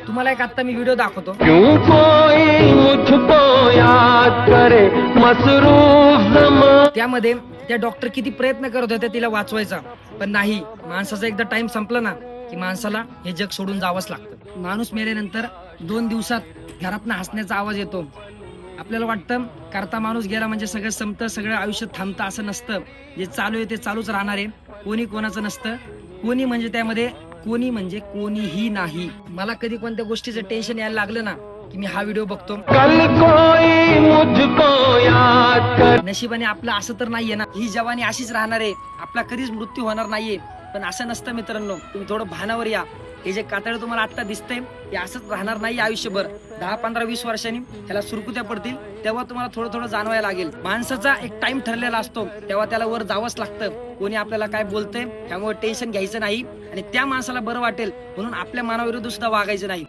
तुम्हाला एक आता मी व्हिडिओ दाखवतो. क्यों कोई मुझको याद करे मसरूफ ज़माना. त्यामध्ये त्या डॉक्टर किती प्रयत्न करत होते तिला वाचवायचा, पण नाही. माणसाचा एकदा टाइम संपला ना की माणसाला हे जग सोडून जावंच लागतं. माणूस मेल्यानंतर 2 दिवसात घरातनं हसण्याचा आवाज येतो. आपल्याला वाटतं करता माणूस गेला म्हणजे सगळं संपतं, सगळं आयुष्य थांबतं. असं नसतं. जे चालू आहे ते चालूच राहणार आहे. कोणी कोणाचं नसतं. कोणी म्हणजे त्यामध्ये कोणी म्हणजे कोणीही नाही. मला कधी कोणत्या गोष्टीचं टेन्शन यायला लागलं ना की मी हा व्हिडिओ बघतो. कल कोई मुझको याद करे. नशिबाने आपलं असं तर नाहीये ना, ही जवानी अशीच राहणार आहे, आपला कधीच मृत्यू होणार नाहीये. पण असं नसतं मित्रांनो, तुम्ही थोडं भानावर या. हे जे कातडं तुम्हाला आता दिसतंय हे असंच राहणार नाही आयुष्यभर. 10, 15, 20 वर्षांनी ह्याला सुरकुत्या पडतील, तेव्हा तुम्हाला थोडं थोडं जाणवायला लागेल. माणसाचा एक टाइम ठरलेला असतो, तेव्हा त्याला वर जावंच लागतं. कोणी आपल्याला काय बोलतंय त्यामुळे टेन्शन घ्यायचं नाही आणि त्या माणसाला बरं वाटेल म्हणून आपल्या मनाविरुद्ध सुद्धा वागायचं नाही.